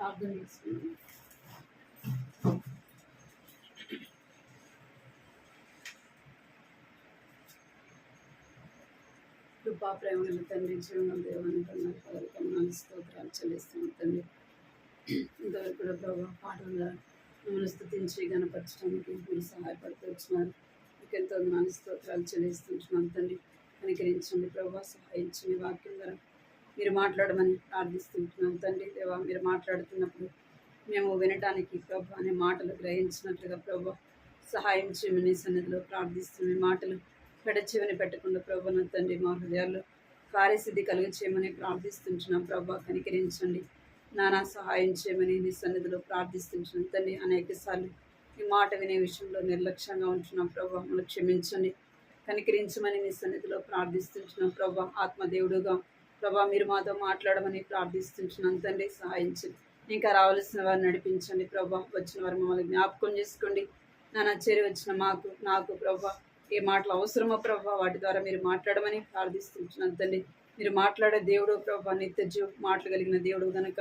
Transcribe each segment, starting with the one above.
ప్రార్థన చేసుకున్నాం. కృపా ప్రేమల తండ్రి, జీవనం దేవాన్ని పదవికమనాలు స్తోత్రాలు చెల్లిస్తున్నాం తండ్రి. ఇంతవరకు కూడా ప్రభావ పాఠంగా మిమ్మల్ని స్తుతించి గణపరచడానికి మీరు సహాయపడుతూ వచ్చినారు. మీకు ఎంతో నాని స్తోత్రాలు చెల్లిస్తుంటున్నాం తండ్రి. కనికరించండి ప్రభావ, సహాయించండి. వాక్యం ద్వారా మీరు మాట్లాడమని ప్రార్థిస్తుంటున్నాం తండ్రి. దేవా, మీరు మాట్లాడుతున్నప్పుడు మేము వినటానికి ప్రభు అనే మాటలు గ్రహించినట్లుగా ప్రభు సహాయం చేయమని సన్నిధిలో ప్రార్థిస్తున్న మీ మాటలు పెడచెవిని పెట్టకుండా ప్రభు నా తండ్రి మా హృదయాల్లో కార్యసిద్ధి కలుగ చేయమని ప్రార్థిస్తుంటున్నాం. ప్రభు కనికరించండి, నానా సహాయం చేయమని నీ సన్నిధిలో ప్రార్థిస్తుంటున్నాం తండ్రి. అనేక సార్లు ఈ మాట వినే విషయంలో నిర్లక్ష్యంగా ఉంటున్నాం ప్రభు, మమ్మల్ని క్షమించండి, కనికరించమని నీ సన్నిధిలో ప్రార్థిస్తుంటున్నాం ప్రభు. ఆత్మదేవుడుగా ప్రభా మీరు మాతో మాట్లాడమని ప్రార్థిస్తుంటున్నాం తండ్రి. సహాయించండి, ఇంకా రావాల్సిన వారిని నడిపించండి ప్రభా. వచ్చిన వారు మమ్మల్ని జ్ఞాపకం చేసుకోండి. నా చేరి వచ్చిన నాకు ప్రభా ఏ మాటలు అవసరమో ప్రభా వాటి ద్వారా మీరు మాట్లాడమని ప్రార్థిస్తుంటున్నాం తండ్రి. మీరు మాట్లాడే దేవుడు ప్రభా, నిత్య జీవ మాటలు కలిగిన దేవుడు కనుక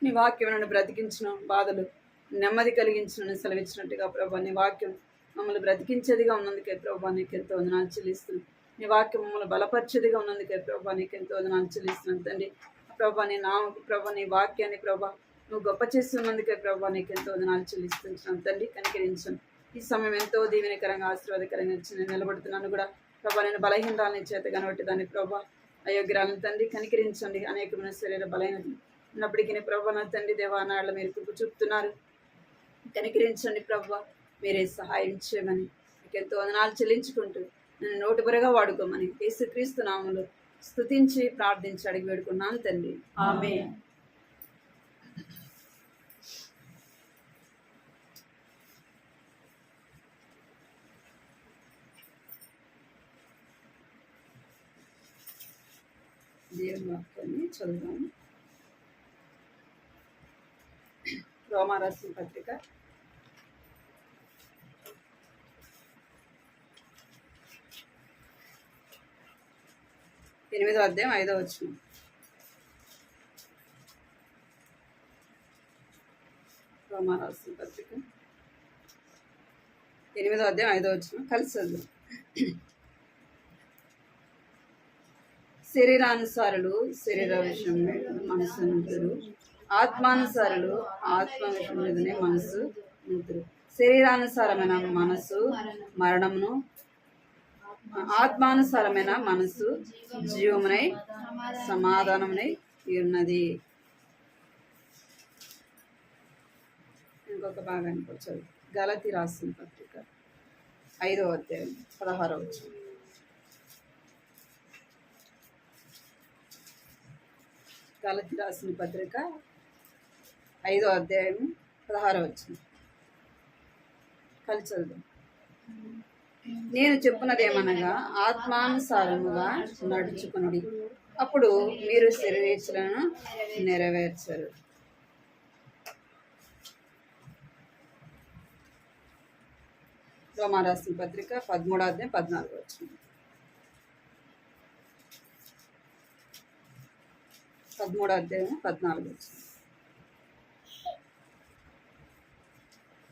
నీ వాక్యం నన్ను బ్రతికించిన, బాధలు నెమ్మది కలిగించిన సెలవిచ్చినట్టుగా ప్రభా నీ వాక్యం మమ్మల్ని బ్రతికించేదిగా ఉన్నందుకే ప్రభా నీకు ఎంతో వందనాలు చెల్లిస్తున్నాను. నీ వాక్యం మమ్మల్ని బలపరిచేదిగా ఉన్నందుకే ప్రభా నీకు ఎంతో వందనాలు చెల్లిస్తున్నాను తండ్రి. ప్రభా నీ నామకు ప్రభా నీ వాక్యాన్ని ప్రభా నువ్వు గొప్ప చేస్తున్నందుకే ప్రభా నీకు ఎంతో వందనాలు చెల్లిస్తున్నాను తండ్రి. కనికరించను. ఈ సమయం ఎంతో దీవెనకరంగా ఆశీర్వాదకరంగా ఇచ్చి నేను నిలబడుతున్నాను కూడా ప్రభా. నేను బలహీనరాలని చేత కనబట్టి దాన్ని ప్రభా అయోగ్యరాలను తండ్రి కనికరించండి. అనేకమైన శరీర బలహీనత ఉన్నప్పటికీ ప్రభా నా తండ్రి దేవానాళ్ళ మీరు కృప చూపుతున్నారు. కనికరించండి ప్రభా, మీరే సహాయం చేయమని మీకు ఎంతో వందనాలు చెల్లించుకుంటూ నన్ను నోటిబరగా వాడుకోమని యేసుక్రీస్తు నామములో స్తుతించి ప్రార్థించి అడిగి వేడుకున్నాను తండ్రి. ఆమేన్. దేవుని వాక్యాన్ని చదువుదాం. రోమా రాసిన పత్రిక 8వ అధ్యాయం 5వ వచనం. రోమా రాసిన పత్రిక 8వ అధ్యాయం 5వ వచనం కలిసి చదువు. శరీరానుసారులు శరీర విషయం మనసు నింతురు, ఆత్మానుసారులు ఆత్మ విషయం మీదనే మనసు నింతురు. శరీరానుసారమైన మనసు మరణమును, ఆత్మానుసారమైన మనసు జీవమునై సమాధానమునై ఉన్నది. ఇంకొక భాగానికి వచ్చారు. గలతీ రాసిన పత్రిక 5వ అధ్యాయం 16వ వచనం. గలతీ రాసిన పత్రిక 5వ అధ్యాయం 16వ వచనం కలిసి చదువు. నేను చెప్పున్నదేమనగా ఆత్మానుసారముగా నడుచుకునుడి, అప్పుడు మీరు శరీరేచ్ఛలను నెరవేర్చరు. రోమా రాసిన పత్రిక 13వ అధ్యాయం 14వ వచనం. 13వ అధ్యాయం 14వ వచనం.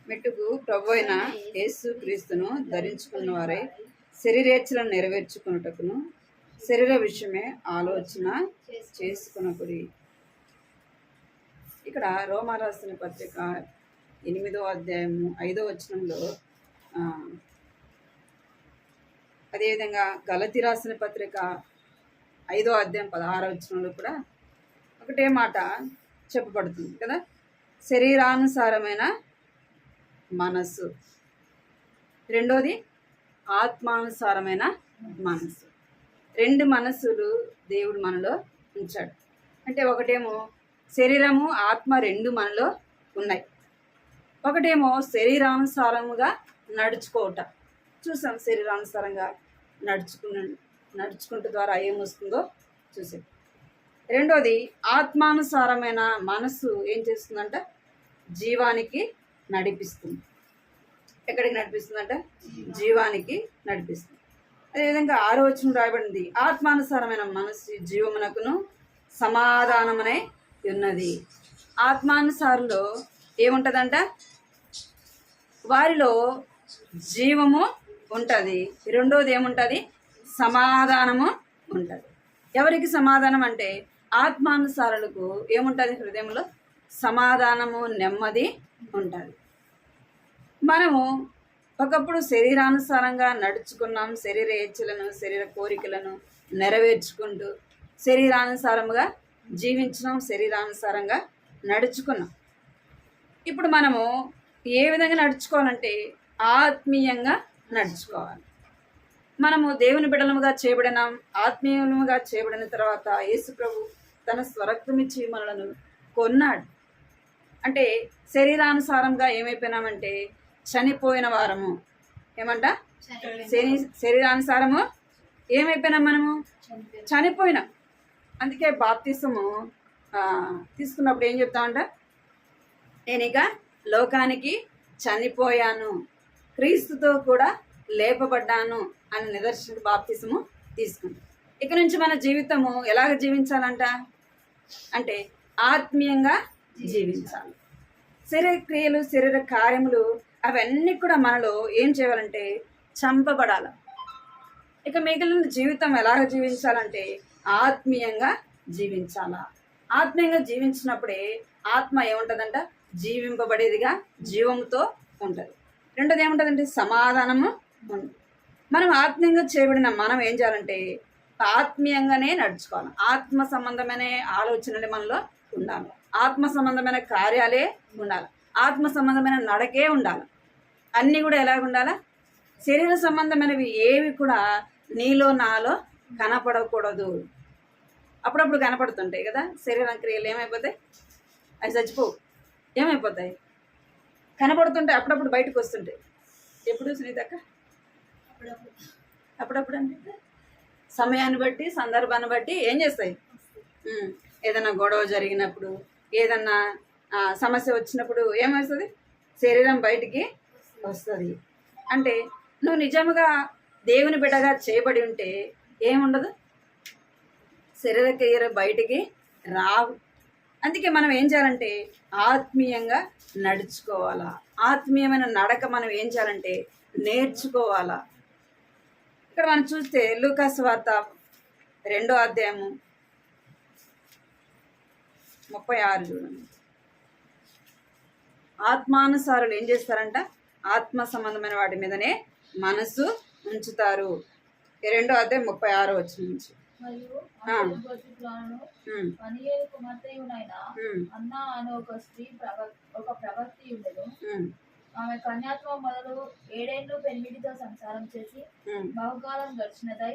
మెట్టుకు ప్రభు అయిన యేసు క్రీస్తును ధరించుకున్న వారై శరీరేచ్ఛలను నెరవేర్చుకున్నటకును శరీర విషయమే ఆలోచన చేసుకున్నప్పుడు. ఇక్కడ రోమా రాసిన పత్రిక 8వ అధ్యాయం 5వ వచనంలో, అదేవిధంగా గలతీ రాసిన పత్రిక 5వ అధ్యాయం 16వ వచనంలో కూడా ఒకటే మాట చెప్పబడుతుంది కదా. శరీరానుసారమైన మనస్సు, రెండోది ఆత్మానుసారమైన మనస్సు. రెండు మనస్సులు దేవుడు మనలో ఉంచాడు. అంటే ఒకటేమో శరీరము ఆత్మ రెండు మనలో ఉన్నాయి. ఒకటేమో శరీరానుసారముగా నడుచుకోవటం చూసాం. శరీరానుసారంగా నడుచుకుంట ద్వారా ఏమొస్తుందో చూసాం. రెండోది ఆత్మానుసారమైన మనస్సు ఏం చేస్తుందంట, జీవానికి నడిపిస్తుంది. ఎక్కడికి నడిపిస్తుందంట, జీవానికి నడిపిస్తుంది. అదేవిధంగా 6వ వచనం రాయబడింది, ఆత్మానుసారమైన మనస్సు జీవమునకును సమాధానమునై ఉన్నది. ఆత్మానుసారులో ఏముంటుందంట? వారిలో జీవము ఉంటుంది. రెండోది ఏముంటుంది? సమాధానము ఉంటుంది. ఎవరికి సమాధానం అంటే ఆత్మానుసారులకు ఏముంటుంది? హృదయంలో సమాధానము, నెమ్మది ఉంటుంది. మనము ఒకప్పుడు శరీరానుసారంగా నడుచుకున్నాం. శరీర ఇచ్చలను, శరీర కోరికలను నెరవేర్చుకుంటూ శరీరానుసారముగా జీవించినాం, శరీరానుసారంగా నడుచుకున్నాం. ఇప్పుడు మనము ఏ విధంగా నడుచుకోవాలంటే ఆత్మీయంగా నడుచుకోవాలి. మనము దేవుని బిడ్డలముగా చేయబడినాం. ఆత్మీయముగా చేయబడిన తర్వాత యేసు ప్రభు తన స్వరక్తమిచ్చి మనలను కొన్నాడు. అంటే శరీరానుసారంగా ఏమైపోయినామంటే చనిపోయిన వారము. ఏమంట? శరీరానుసారము ఏమైపోయినాం? మనము చనిపోయినాం. అందుకే బాప్తిసము తీసుకున్నప్పుడు ఏం చెప్తామంట? నేనిక లోకానికి చనిపోయాను, క్రీస్తుతో కూడా లేపబడ్డాను అని నిదర్శన బాప్తిసము తీసుకుంటాం. ఇక నుంచి మన జీవితము ఎలాగ జీవించాలంట అంటే ఆత్మీయంగా జీవించాలి. శరీర క్రియలు, శరీర కార్యములు అవన్నీ కూడా మనలో ఏం చేయాలంటే చంపబడాలి. ఇక మిగిలిన జీవితం ఎలాగ జీవించాలంటే ఆత్మీయంగా జీవించాలా. ఆత్మీయంగా జీవించినప్పుడే ఆత్మ ఏముంటుందంట? జీవింపబడేదిగా జీవంతో ఉంటుంది. రెండోది ఏముంటుందంటే సమాధానము ఉంటుంది. మనం ఆత్మీయంగా చేయబడిన మనం ఏం చేయాలంటే ఆత్మీయంగానే నడుచుకోవాలి. ఆత్మ సంబంధమైన ఆలోచనలు మనలో ఉండాలి. ఆత్మ సంబంధమైన కార్యాలే ఉండాలి. ఆత్మ సంబంధమైన నడకే ఉండాలి. అన్నీ కూడా ఎలాగ ఉండాలా? శరీర సంబంధమైనవి ఏవి కూడా నీలో నాలో కనపడకూడదు. అప్పుడప్పుడు కనపడుతుంటాయి కదా శరీర క్రియలు. ఏమైపోతాయి? అవి చచ్చిపోవు. ఏమైపోతాయి? కనపడుతుంటాయి, అప్పుడప్పుడు బయటకు వస్తుంటాయి. ఎప్పుడు సునీతక్క? అప్పుడప్పుడు అంటే సమయాన్ని బట్టి, సందర్భాన్ని బట్టి ఏం చేస్తాయి? ఏదైనా గొడవ జరిగినప్పుడు, ఏదన్నా సమస్య వచ్చినప్పుడు ఏమవుతుంది? శరీరం బయటికి వస్తుంది. అంటే నువ్వు నిజంగా దేవుని బిడ్డగా చేయబడి ఉంటే ఏముండదు, శరీర క్రియలు బయటికి రావు. అందుకే మనం ఏం చేయాలంటే ఆత్మీయంగా నడుచుకోవాలా. ఆత్మీయమైన నడక మనం ఏం చేయాలంటే నేర్చుకోవాలా. ఇక్కడ మనం చూస్తే లూకాసు వార్త 2వ అధ్యాయము 36 చూడండి. ఆత్మానుసారులు ఏం చేస్తారంట? ఆత్మ సంబంధమైన వాటి మీదనే మనసు ఉంచుతారు. 2వ అధ్యాయం 36 వచనం నుంచి. అన్నా అనే ఒక స్త్రీ ఒక ప్రవక్తి ఉండదు. ఆమె కన్యాత్వం మొదలు 7 ఏళ్ళు పెళ్లిడితో సంసారం చేసి బహుకాలం గడిచినదై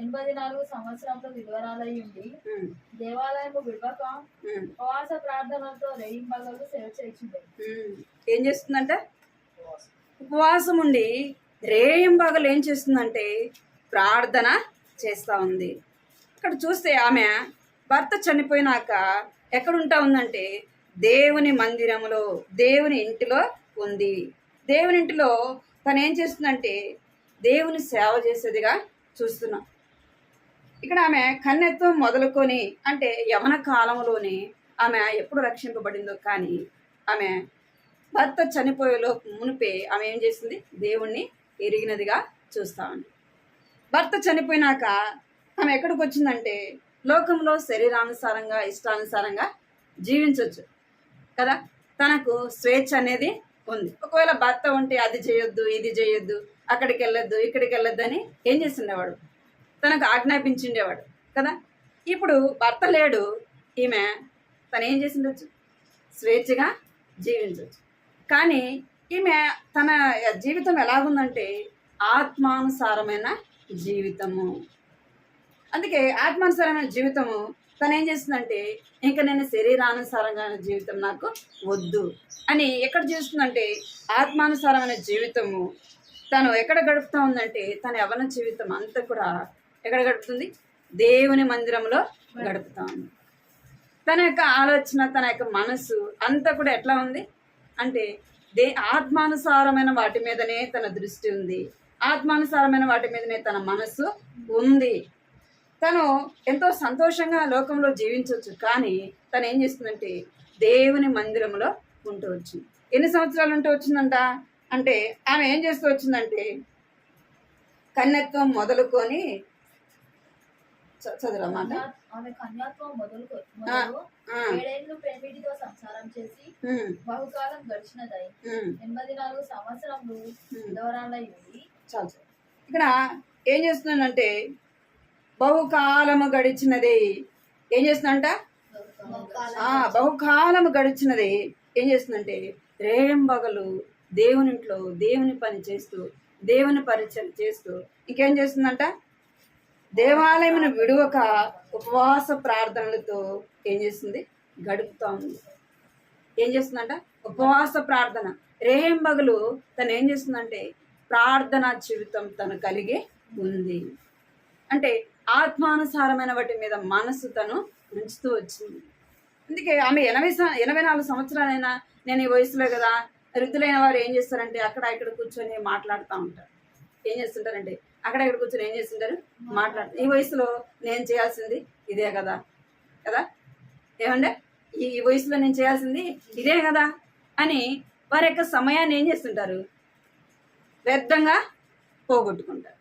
84 సంవత్సరాలు విధవరాలై ఉండి దేవాలయము విడవక ఉపవాస ప్రార్థనలతో రేయింబగలు సేవ చేయించింది. ఏం చేస్తుందంట? ఉపవాసం ఉండి రేయింబగలు ఏం చేస్తుందంటే ప్రార్థన చేస్తూ ఉంది. ఇక్కడ చూస్తే ఆమె భర్త చనిపోయినాక ఎక్కడుంటా ఉందంటే దేవుని మందిరంలో, దేవుని ఇంటిలో ఉంది. దేవుని ఇంటిలో తను ఏం చేస్తుందంటే దేవుని సేవ చేసేదిగా చూస్తున్నాం. ఇక్కడ ఆమె కన్యత్వం మొదలుకొని అంటే యవన కాలంలోనే ఆమె ఎప్పుడు రక్షింపబడిందో, కానీ ఆమె భర్త చనిపోయేలో మునిపే ఆమె ఏం చేస్తుంది? దేవుణ్ణి ఎరిగినదిగా చూస్తామండి. భర్త చనిపోయినాక ఆమె ఎక్కడికి వచ్చిందంటే లోకంలో శరీరానుసారంగా, ఇష్టానుసారంగా జీవించవచ్చు కదా. తనకు స్వేచ్ఛ అనేది ఉంది. ఒకవేళ భర్త ఉంటే అది చేయొద్దు, ఇది చేయొద్దు, అక్కడికి వెళ్ళొద్దు, ఇక్కడికి వెళ్ళొద్దు అని ఏం చేస్తుండేవాడు? తనకు ఆజ్ఞాపించిండేవాడు కదా. ఇప్పుడు భర్త లేడు, ఈమె తను ఏం చేసిండొచ్చు? స్వేచ్ఛగా జీవించవచ్చు. కానీ ఈమె తన జీవితం ఎలాగుందంటే ఆత్మానుసారమైన జీవితము. అందుకే ఆత్మానుసారమైన జీవితము తను ఏం చేస్తుందంటే ఇంకా నేను శరీరానుసారంగా జీవితం నాకు వద్దు అని ఎక్కడ చేస్తుందంటే ఆత్మానుసారమైన జీవితము తను ఎక్కడ గడుపుతూ ఉందంటే తన యవ్వన జీవితం అంతా కూడా ఎక్కడ గడుపుతుంది? దేవుని మందిరంలో గడుపుతూ ఉంది. తన యొక్క ఆలోచన, తన యొక్క మనసు అంతా కూడా ఎట్లా ఉంది అంటే ఆత్మానుసారమైన వాటి మీదనే తన దృష్టి ఉంది. ఆత్మానుసారమైన వాటి మీదనే తన మనసు ఉంది. తను ఎంతో సంతోషంగా లోకంలో జీవించవచ్చు, కానీ తను ఏం చేస్తుందంటే దేవుని మందిరంలో ఉంటూ వచ్చింది. ఎన్ని సంవత్సరాలు ఉంటూ వచ్చిందంట అంటే ఆమె ఏం చేస్తూ వచ్చిందంటే కన్యత్వం మొదలుకొని చదువురమాట ఆమె కన్యాత్వం మొదలు 7 పెనిమిటితో సంసారం చేసి బహుకాలం గడిచినదై 84 సంవత్సరములు విధవరాలై ఉండి. చాలు ఇక్కడ ఏం చేస్తుందంటే బహుకాలము గడిచినది ఏం చేస్తుందంట బహుకాలము గడిచినది ఏం చేస్తుందంటే రేయింబగలు దేవునింట్లో దేవుని పని చేస్తూ దేవుని పరిచయం చేస్తూ ఇంకేం చేస్తుందంట దేవాలయమును విడువక ఉపవాస ప్రార్థనలతో ఏం చేస్తుంది గడుపుతా ఉంది. ఏం చేస్తుందంట ఉపవాస ప్రార్థన రేయింబగలు తను ఏం చేస్తుందంటే ప్రార్థనా జీవితం తను కలిగి ఉంది. అంటే ఆత్మానుసారమైన వాటి మీద మనసు తను ఉంచుతూ వచ్చింది. అందుకే ఆమె 84 సంవత్సరాలైనా నేను ఈ వయసులో కదా. వృద్ధులైన వారు ఏం చేస్తారంటే అక్కడ ఇక్కడ కూర్చొని మాట్లాడుతూ ఉంటారు. ఏం చేస్తుంటారంటే అక్కడ ఇక్కడ కూర్చొని ఏం చేస్తుంటారు మాట్లాడుతారు. ఈ వయసులో నేను చేయాల్సింది ఇదే కదా కదా ఏమంటే ఈ వయసులో నేను చేయాల్సింది ఇదే కదా అని వారి యొక్క సమయాన్ని ఏం చేస్తుంటారు వ్యర్థంగా పోగొట్టుకుంటారు.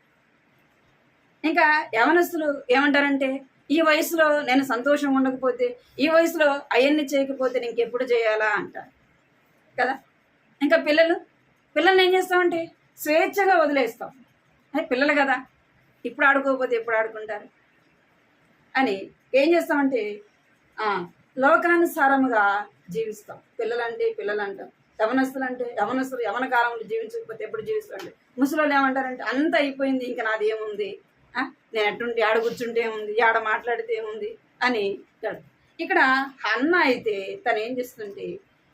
ఇంకా యవనస్తులు ఏమంటారంటే ఈ వయసులో నేను సంతోషంగా ఉండకపోతే ఈ వయసులో అవన్నీ చేయకపోతే ఇంకెప్పుడు చేయాలా అంటారు కదా. ఇంకా పిల్లల్ని ఏం చేస్తామంటే స్వేచ్ఛగా వదిలేస్తాం. అది పిల్లలు కదా ఇప్పుడు ఆడుకోకపోతే ఎప్పుడు ఆడుకుంటారు అని ఏం చేస్తామంటే లోకానుసారముగా జీవిస్తాం. పిల్లలు అంటాం యవనస్తులు యవన కాలంలో జీవించకపోతే ఎప్పుడు జీవిస్తామంటే ముసలోళ్ళు ఏమంటారంటే అంత అయిపోయింది ఇంకా నాది ఏముంది నేను ఎట్టుంటే ఆడ కూర్చుంటే ఏముంది ఆడ మాట్లాడితే ఏముంది అని. ఇక్కడ అన్న అయితే తను ఏం చేస్తుంటే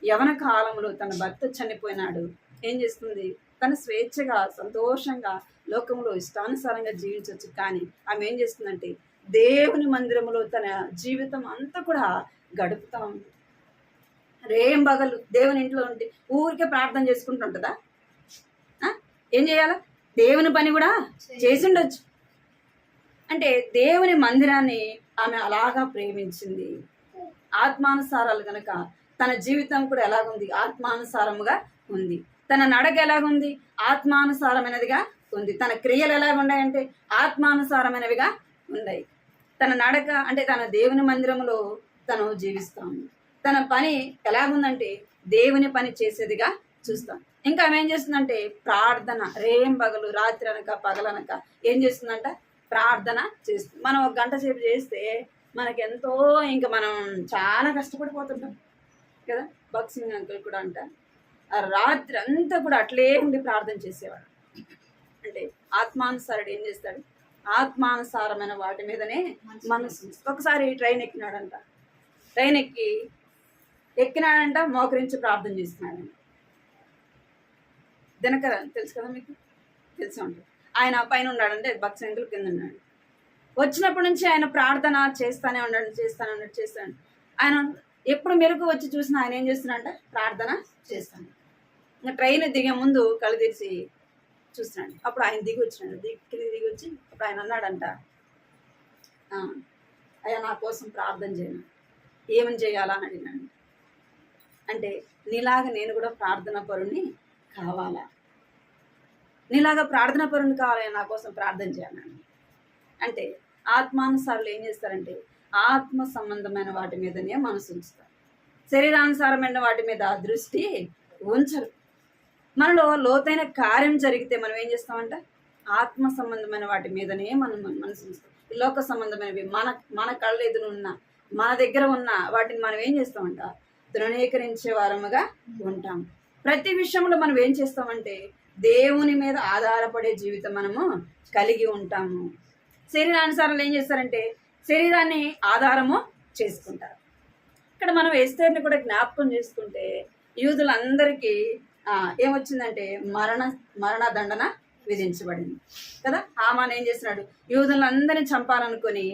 యవన కాలంలో తన భర్త చనిపోయినాడు ఏం చేస్తుంది తను స్వేచ్ఛగా సంతోషంగా లోకంలో ఇష్టానుసారంగా జీవించవచ్చు. కానీ ఆమె ఏం చేస్తుందంటే దేవుని మందిరంలో తన జీవితం అంతా కూడా గడుపుతా ఉంది. రేయింబగలు దేవుని ఇంట్లో ఉంటే ఊరికే ప్రార్థన చేసుకుంటుంటుందా? ఏం చేయాలా దేవుని పని కూడా చేసిండొచ్చు. అంటే దేవుని మందిరాన్ని ఆమె అలాగా ప్రేమించింది. ఆత్మానుసారాలు కనుక తన జీవితం కూడా ఎలాగుంది ఆత్మానుసారముగా ఉంది. తన నడక ఎలాగుంది ఆత్మానుసారమైనదిగా ఉంది. తన క్రియలు ఎలాగున్నాయంటే ఆత్మానుసారమైనవిగా ఉన్నాయి. తన నడక అంటే తన దేవుని మందిరంలో తను జీవిస్తాం. తన పని ఎలాగుందంటే దేవుని పని చేసేదిగా చూస్తాం. ఇంకా ఆమె ఏం చేస్తుందంటే ప్రార్థన రేయింబగలు రాత్రి అనక పగలనక ఏం చేస్తుందంట ప్రార్థన చేస్తుంది. మనం 1 గంట సేపు చేస్తే మనకెంతో ఇంకా మనం చాలా కష్టపడిపోతుంటాం కదా. బాక్సింగ్ అంకుల్ కూడా అంట రాత్రి అంతా కూడా అట్లే ఉండి ప్రార్థన చేసేవాడు. అంటే ఆత్మానుసారుడు ఏం చేస్తాడు ఆత్మానుసారమైన వాటి మీదనే మనసు. ఒకసారి ట్రైన్ ఎక్కినాడంట. ట్రైన్ ఎక్కినాడంట మోకరించి ప్రార్థన చేస్తున్నాడంట. దినకర తెలుసు కదా మీకు తెలిసి ఉంటుంది. ఆయన పైన ఉన్నాడంటే బాక్సింగ్ అంకుల్ కింద ఉన్నాడు. వచ్చినప్పటి నుంచి ఆయన ప్రార్థన చేస్తానే చేస్తాను. ఆయన ఎప్పుడు మెరుగు వచ్చి చూసినా ఆయన ఏం చేస్తున్నాడంట ప్రార్థన చేస్తాను. ఇంకా ట్రైన్ దిగే ముందు కళ్ళు తెరిచి చూస్తున్నాడు. అప్పుడు ఆయన దిగి వచ్చి అప్పుడు ఆయన అన్నాడంట అయ్యా నా కోసం ప్రార్థన చేయను ఏమని చేయాలా అని అడిగినాడు. అంటే నీలాగా నేను కూడా ప్రార్థనా పరుణ్ణి కావాలా నీలాగా ప్రార్థనా పరుణ్ణి కావాలని నా కోసం ప్రార్థన చేయాలని. అంటే ఆత్మానుసారులు ఏం చేస్తారంటే ఆత్మ సంబంధమైన వాటి మీదనే మనసు ఉంచుతారు. శరీరానుసారమైన వాటి మీద దృష్టి ఉంచరు. మనలో లోతైన కార్యం జరిగితే మనం ఏం చేస్తామంట ఆత్మ సంబంధమైన వాటి మీదనే మనం మనసు ఉంచుతాం. లోక సంబంధమైనవి మన కళ్ళ ఎదురున్న మన దగ్గర ఉన్న వాటిని మనం ఏం చేస్తామంట తృణీకరించే వారముగా ఉంటాం. ప్రతి విషయంలో మనం ఏం చేస్తామంటే దేవుని మీద ఆధారపడే జీవితం మనము కలిగి ఉంటాము. శరీరానుసారాలు ఏం చేస్తారంటే శరీరాన్ని ఆధారము చేసుకుంటారు. ఇక్కడ మనం ఎస్తేర్ని కూడా జ్ఞాపకం చేసుకుంటే యూదులందరికీ ఏమొచ్చిందంటే మరణ దండన విధించబడింది కదా. హామాన్ ఏం చేస్తున్నాడు యూదులందరినీ చంపాలనుకొని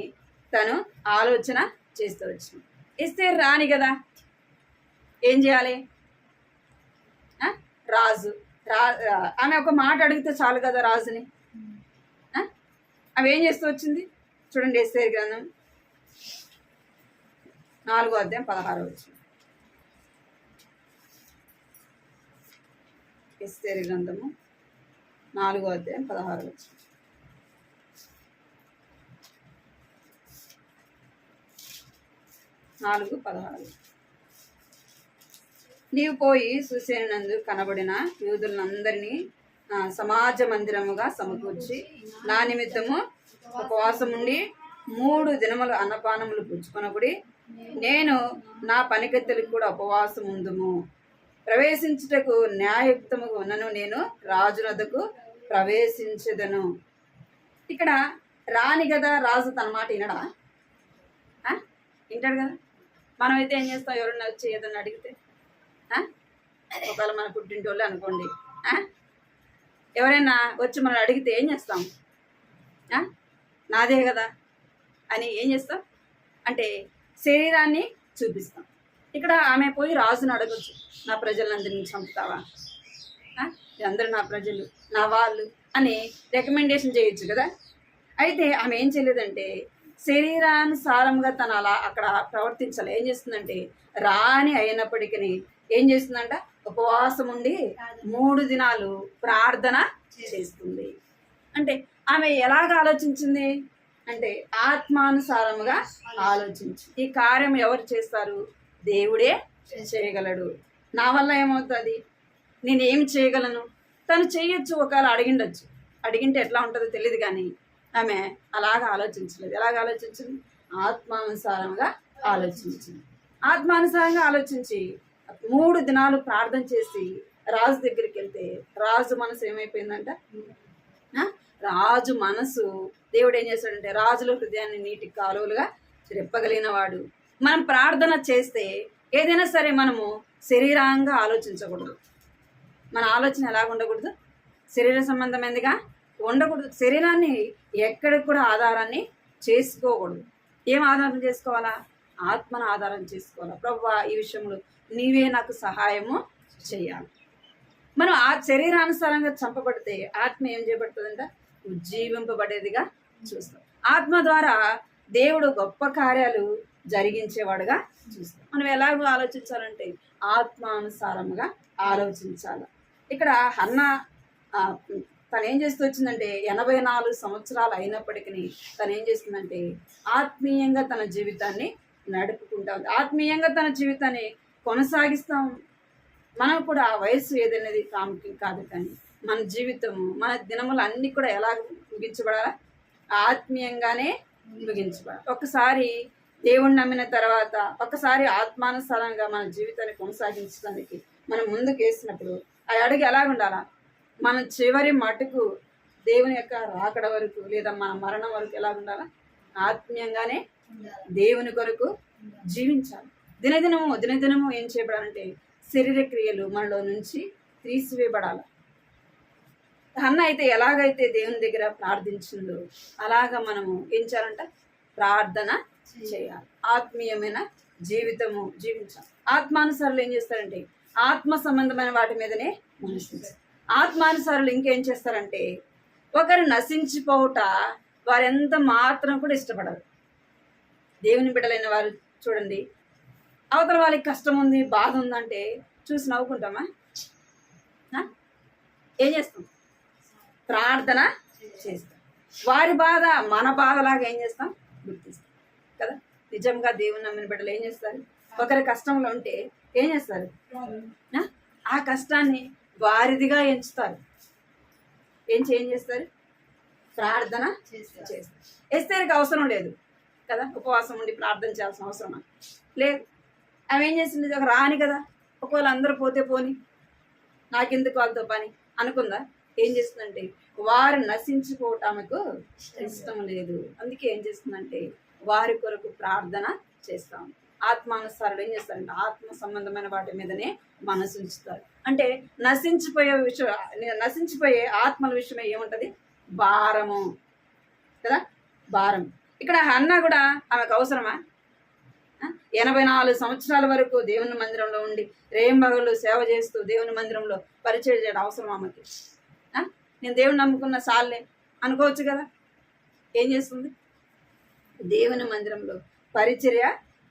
తను ఆలోచన చేస్తూ వచ్చింది. ఎస్తేర్ రాని కదా ఏం చేయాలి రాజు ఆమె ఒక మాట అడిగితే చాలు కదా రాజుని. అవి ఏం చేస్తూ వచ్చింది చూడండి. ఎస్తేర్ గ్రంథం 4వ అధ్యాయం 16వ వచనం. ఎస్తేరు గ్రంథము 4వ అధ్యాయం 16వ వచనం. నాలుగు 16. నీవు పోయి సూసేనందు కనబడిన యూదులందరినీ సమాజ మందిరముగా సమకూర్చి నా నిమిత్తము ఉపవాసం ఉండి 3 దినములు అన్నపానములు పుచ్చుకొనకుడి. నేను నా పనికత్తెలకు కూడా ఉపవాసం ఉందుము. ప్రవేశించుటకు న్యాయయుక్తముగా ఉన్నను నేను రాజునద్దకు ప్రవేశించదను. ఇక్కడ రాని కదా రాజు తన మాట వినడా? వింటాడు కదా. మనమైతే ఏం చేస్తాం? ఎవరన్నా వచ్చి ఏదన్నా అడిగితే, ఒకవేళ మన పుట్టింటి వాళ్ళు అనుకోండి, ఎవరైనా వచ్చి మనం అడిగితే ఏం చేస్తాం? నాదే కదా అని ఏం చేస్తాం అంటే శరీరాన్ని చూపిస్తాం. ఇక్కడ ఆమె పోయి రాజును అడగచ్చు, నా ప్రజలందరినీ చంపుతావా, అందరూ నా ప్రజలు, నా వాళ్ళు అని రికమెండేషన్ చేయొచ్చు కదా. అయితే ఆమె ఏం చేయలేదంటే శరీరానుసారంగా తను అలా అక్కడ ప్రవర్తించాలి. ఏం చేస్తుందంటే రాణి అయినప్పటికీ ఏం చేస్తుందంట? ఉపవాసం ఉండి 3 దినాలు ప్రార్థన చేస్తుంది. అంటే ఆమె ఎలాగ ఆలోచించింది అంటే ఆత్మానుసారముగా ఆలోచించి, ఈ కార్యం ఎవరు చేస్తారు? దేవుడే చేయగలడు. నా వల్ల ఏమవుతుంది? నేనేమి చేయగలను? తను చేయొచ్చు, ఒకవేళ అడిగిండొచ్చు. అడిగింటే ఎట్లా ఉంటుందో తెలియదు, కానీ ఆమె అలాగ ఆలోచించలేదు. ఎలాగ ఆలోచించింది? ఆత్మానుసారంగా ఆలోచించింది. ఆత్మానుసారంగా ఆలోచించి 3 దినాలు ప్రార్థన చేసి రాజు దగ్గరికి వెళ్తే రాజు మనసు ఏమైపోయిందంట? రాజు మనసు దేవుడు ఏం చేస్తాడంటే రాజుల హృదయాన్ని నీటి కాలువలుగా రెప్పగలిగిన వాడు. మనం ప్రార్థన చేస్తే ఏదైనా సరే మనము శరీరంగా ఆలోచించకూడదు. మన ఆలోచన ఎలాగ ఉండకూడదు? శరీర సంబంధమైనదిగా ఉండకూడదు. శరీరాన్ని ఎక్కడికి కూడా ఆధారాన్ని చేసుకోకూడదు. ఏం ఆధారం చేసుకోవాలా? ఆత్మను ఆధారం చేసుకోవాలా. ప్రభువా, ఈ విషయంలో నీవే నాకు సహాయము చేయాలి. మనం ఆ శరీరానుసారంగా చంపబడితే ఆత్మ ఏం చేయబడుతుందంట? ఉజ్జీవింపబడేదిగా చూస్తాం. ఆత్మ ద్వారా దేవుడు గొప్ప కార్యాలు జరిగించేవాడుగా చూస్తాం. మనం ఎలాగో ఆలోచించాలంటే ఆత్మానుసారంగా ఆలోచించాలి. ఇక్కడ హన్న తను ఏం చేస్తూ వచ్చిందంటే 84 సంవత్సరాలు అయినప్పటికీ తను ఏం చేస్తుందంటే ఆత్మీయంగా తన జీవితాన్ని నడుపుకుంటా ఉంది. ఆత్మీయంగా తన జీవితాన్ని కొనసాగిస్తాం. మనం కూడా ఆ వయస్సు ఏదనేది ప్రాముఖ్యం కాదు, కానీ మన జీవితము, మన దినములు అన్నీ కూడా ఎలా ముగించబడాలా? ఆత్మీయంగానే ముగించబడాలి. ఒకసారి దేవుణ్ణి నమ్మిన తర్వాత ఒకసారి ఆత్మానుసారంగా మన జీవితాన్ని కొనసాగించడానికి మనం ముందుకు వేసినప్పుడు ఆ అడుగు ఎలా ఉండాలా? మన చివరి మటుకు దేవుని యొక్క రాకడ వరకు లేదా మన మరణం వరకు ఎలా ఉండాలా? ఆత్మీయంగానే దేవుని కొరకు జీవించాలి. దినదినము ఏం చేయబడాలంటే శరీర క్రియలు మనలో నుంచి తీసివేయబడాలి. హన్న అయితే ఎలాగైతే దేవుని దగ్గర ప్రార్థించిందో అలాగా మనము ఏం చేయాలంట? ప్రార్థన చేయాలి. ఆత్మీయమైన జీవితము జీవించాలి. ఆత్మానుసారులు ఏం చేస్తారంటే ఆత్మ సంబంధమైన వాటి మీదనే మనసు. ఆత్మానుసారులు ఇంకేం చేస్తారంటే ఒకరు నశించిపోవుట వారు ఎంత మాత్రం కూడా ఇష్టపడరు. దేవుని బిడ్డలైన వారు చూడండి, అవతల వాళ్ళకి కష్టం ఉంది, బాధ ఉందంటే చూసి నవ్వుకుంటామా? ఏం చేస్తాం? ప్రార్థన చేస్తాం. వారి బాధ మన బాధలాగా ఏం చేస్తాం? గుర్తిస్తాం కదా. నిజంగా దేవుని నమ్మిన బిడ్డలు ఏం చేస్తారు? ఒకరి కష్టంలో ఉంటే ఏం చేస్తారు? ఆ కష్టాన్ని వారిదిగా ఎంచుతారు. ఏం చేస్తారు? ప్రార్థన చేస్తారు. ఎస్తేరుకి అవసరం లేదు కదా ఉపవాసం ఉండి ప్రార్థన చేయాల్సిన అవసరమా? లేదు. ఆమె ఏం చేసింది? ఒక రాని కదా, ఒకవేళ అందరూ పోతే పోని, నాకెందుకు వాళ్ళతో పని అనుకుందా? ఏం చేస్తుందంటే వారు నశించిపోవటం ఆమెకు ఇష్టం లేదు. అందుకే ఏం చేస్తుందంటే వారి కొరకు ప్రార్థన చేస్తాం. ఆత్మానుసారులు ఏం చేస్తారంటే ఆత్మ సంబంధమైన వాటి మీదనే మనసు ఉంచుతారు. అంటే నశించిపోయే ఆత్మల విషయమే ఏముంటది? భారము కదా, భారం. ఇక్కడ హన్న కూడా ఆమెకు అవసరమా? 84 సంవత్సరాల వరకు దేవుని మందిరంలో ఉండి రేయింబగళ్ళు సేవ చేస్తూ దేవుని మందిరంలో పరిచయం చేయడం అవసరం ఆమెకి? నేను దేవుని నమ్ముకున్న సార్లే అనుకోవచ్చు కదా. ఏం చేస్తుంది? దేవుని మందిరంలో పరిచర్య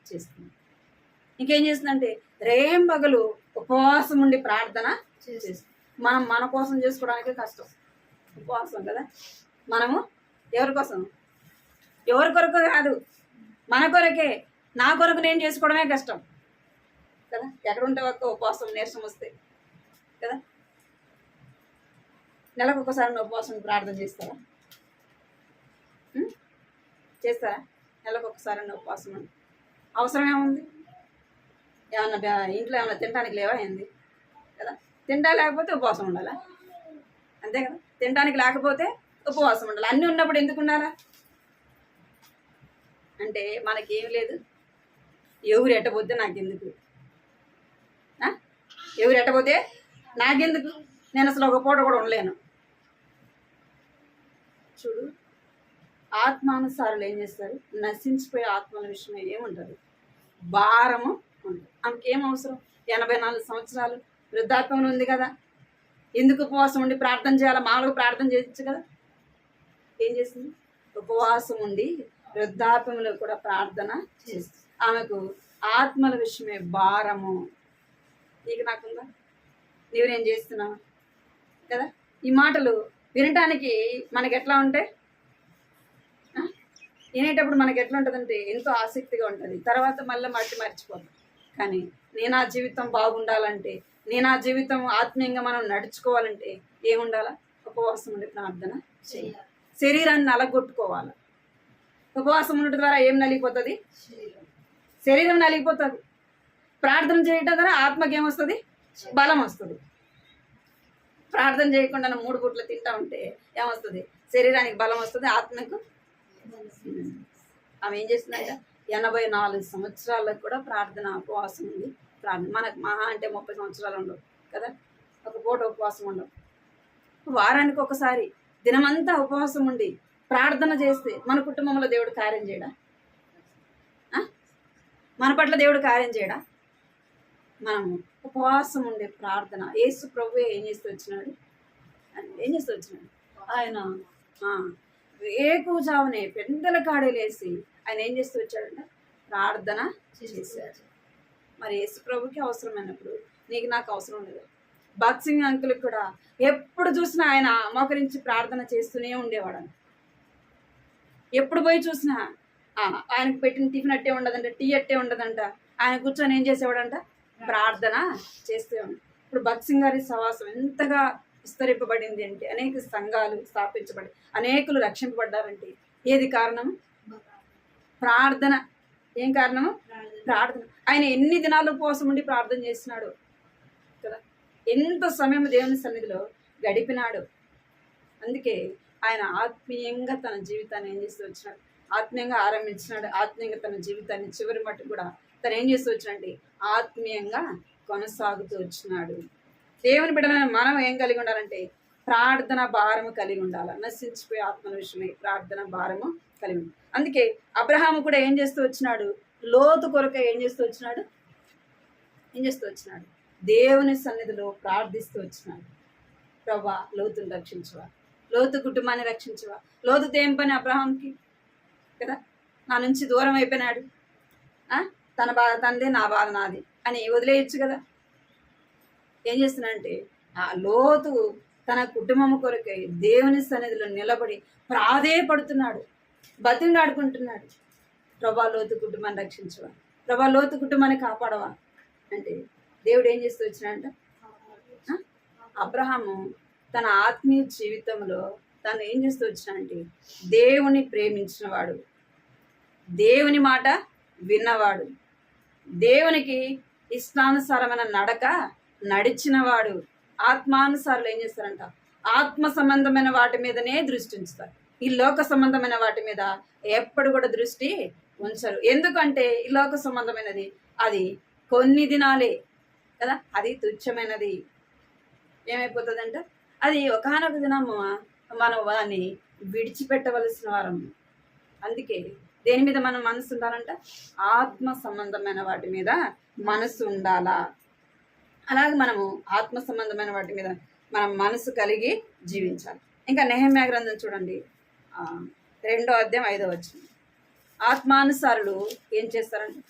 చేస్తుంది. ఇంకేం చేస్తుందంటే రేయింబగలు ఉపవాసం ఉండి ప్రార్థన చేస్తుంది. మనం మన కోసం చేసుకోవడానికే కష్టం ఉపవాసం కదా. మనము ఎవరి కోసం, ఎవరి కొరకు కాదు, మన కొరకే. నా కొరకు నేను చేసుకోవడమే కష్టం కదా. ఎక్కడ ఉంటే ఒక్క ఉపవాసం నీరసం వస్తే కదా. నెలకు ఒకసారి ఉపవాసం ప్రార్థన చేస్తారా? చేస్తారా? నెలకు ఒకసారి ఉపవాసం అవసరం ఏముంది? ఏమన్నా ఇంట్లో ఏమన్నా తినడానికి లేవా ఏంది కదా. తింటా లేకపోతే ఉపవాసం ఉండాలా, అంతే కదా. తినడానికి లేకపోతే ఉపవాసం ఉండాలి. అన్నీ ఉన్నప్పుడు ఎందుకు ఉండాలా అంటే మనకేం లేదు. ఎవరు ఎట్టబోతే నాకెందుకు, ఎవరు ఎట్టబోతే నాకెందుకు, నేను అసలు ఒక పూట కూడా ఉండలేను. చూడు, ఆత్మానుసారులు ఏం చేస్తారు? నశించిపోయే ఆత్మల విషయం ఏముంటుంది? భారము ఉంటుంది. ఆమెకేం అవసరం? 84 సంవత్సరాలు వృద్ధాప్యంలో ఉంది కదా. ఎందుకు ఉపవాసం ఉండి ప్రార్థన చేయాలా? మామూలుగా ప్రార్థన చేయొచ్చు కదా. ఏం చేసింది? ఉపవాసం ఉండి వృద్ధాప్యంలో కూడా ప్రార్థన చేస్తుంది. ఆమెకు ఆత్మల విషయమే భారము. నీకు నాకుందా? నీవేం చేస్తున్నావు కదా. ఈ మాటలు వినటానికి మనకి ఎట్లా ఉంటాయి? వినేటప్పుడు మనకి ఎట్లా ఉంటుందంటే ఎంతో ఆసక్తిగా ఉంటుంది. తర్వాత మళ్ళీ మర్చిపోతాం. కానీ నేను ఆ జీవితం బాగుండాలంటే, నేను ఆ జీవితం ఆత్మీయంగా మనం నడుచుకోవాలంటే ఏముండాలా? ఉపవాసం ఉండి ప్రార్థన చేయాలి. శరీరాన్ని నలగొట్టుకోవాలి. ఉపవాసం ఉండటం ద్వారా ఏం నలిగిపోతుంది? శరీరం నలిగిపోతుంది. ప్రార్థన చేయటం ద్వారా ఆత్మకి ఏమొస్తుంది? బలం వస్తుంది. ప్రార్థన చేయకుండా 3 పూట్లు తింటా ఉంటే ఏమొస్తుంది? శరీరానికి బలం వస్తుంది, ఆత్మకు. ఆమె ఏం చేస్తుందంట? 84 సంవత్సరాలకు కూడా ప్రార్థన ఉపవాసం ఉంది. ప్రార్థన మనకు మహా అంటే 30 సంవత్సరాలు ఉండవు కదా. ఒక పూట ఉపవాసం ఉండవు. వారానికి ఒకసారి దినమంతా ఉపవాసం ఉండి ప్రార్థన చేస్తే మన కుటుంబంలో దేవుడు కార్యం చేయడా? మన పట్ల దేవుడు కార్యం చేయడా? మనము ఉపవాసం ఉండే ప్రార్థన. యేసు ప్రభువే ఏం చేస్తూ వచ్చినాడు? ఆయన వేకువజామునే పెద్దల కాడేలేసి ఆయన ఏం చేస్తూ వచ్చాడంట? ప్రార్థన చేశాడు. మరి యేసు ప్రభుకి అవసరమైనప్పుడు నీకు నాకు అవసరం లేదు. బాక్సింగ్ అంకుల్కి కూడా ఎప్పుడు చూసినా ఆయన మోకరించి ప్రార్థన చేస్తూనే ఉండేవాడు. ఎప్పుడు పోయి చూసినా ఆయనకు పెట్టిన టిఫిన్ అట్టే ఉండదంట, టీ అట్టే ఉండదంట. ఆయన కూర్చొని ఏం చేసేవాడంట? ప్రార్థన చేస్తూ ఉన్నాడు. ఇప్పుడు బాక్సింగ్ గారి సవాసం ఎంతగా విస్తరింపబడింది అంటే, అనేక సంఘాలు స్థాపించబడి అనేకులు రక్షింపబడ్డారంటే ఏది కారణం? ప్రార్థన. ఏం కారణము? ప్రార్థన. ఆయన ఎన్ని దినాలు ఉపవాసం ఉండి ప్రార్థన చేసినాడు కదా. ఎంత సమయం దేవుని సన్నిధిలో గడిపినాడు. అందుకే ఆయన ఆత్మీయంగా తన జీవితాన్ని ఏం చేస్తూ వచ్చినాడు? ఆత్మీయంగా ఆరంభించినాడు. ఆత్మీయంగా తన జీవితాన్ని చివరి మట్టు కూడా తను ఏం చేస్తూ వచ్చినంటే ఆత్మీయంగా కొనసాగుతూ వచ్చినాడు. దేవుని బిడ్డలను మనం ఏం కలిగి ఉండాలంటే ప్రార్థన భారము కలిగి ఉండాలి. నశించిపోయే ఆత్మల విషయమై ప్రార్థన భారము కలిగి ఉండాలి. అందుకే అబ్రహాము కూడా ఏం చేస్తూ వచ్చినాడు? లోతు కొరకు ఏం చేస్తూ వచ్చినాడు? దేవుని సన్నిధిలో ప్రార్థిస్తూ వచ్చినాడు. ప్రభా, లోతుని రక్షించవా, లోతు కుటుంబాన్ని రక్షించవా. లోతుతో ఏం పని అబ్రహాంకి కదా. నా నుంచి దూరం అయిపోయినాడు, తన బాధ తనదే, నా బాధ నాది అని వదిలేయచ్చు కదా. ఏం చేస్తున్నాడంటే ఆ లోతు తన కుటుంబం కొరకై దేవుని సన్నిధిలో నిలబడి ప్రాధేయపడుతున్నాడు, బతిలాడుకుంటున్నాడు. ప్రభా, లోతు కుటుంబాన్ని రక్షించవా, ప్రభా, లోతు కుటుంబాన్ని కాపాడవా అంటే దేవుడు ఏం చేస్తూ వచ్చినాడంట? అబ్రహాము తన ఆత్మీయ జీవితంలో తను ఏం చేస్తూ వచ్చినాడంటే దేవుని ప్రేమించినవాడు, దేవుని మాట విన్నవాడు, దేవునికి ఇష్టానుసారమైన నడక నడిచినవాడు. ఆత్మానుసారులు ఏం చేస్తారంట? ఆత్మ సంబంధమైన వాటి మీదనే దృష్టి ఉంచుతారు. ఈ లోక సంబంధమైన వాటి మీద ఎప్పుడు కూడా దృష్టి ఉంచరు. ఎందుకంటే ఈ లోక సంబంధమైనది అది కొన్ని దినాలే కదా, అది తుచ్చమైనది. ఏమైపోతుందంట? అది ఒకానొక దినము మనం వారిని విడిచిపెట్టవలసిన వారం. అందుకే దేని మీద మనం మనసు ఉండాలంట? ఆత్మ సంబంధమైన వాటి మీద మనసు ఉండాలా. అలాగే మనము ఆత్మ సంబంధమైన వాటి మీద మనం మనసు కలిగి జీవించాలి. ఇంకా నెహెమ్యా గ్రంథం చూడండి, 2వ అధ్యాయం 5వ వచనం. ఆత్మానుసారులు ఏం చేస్తారంటే,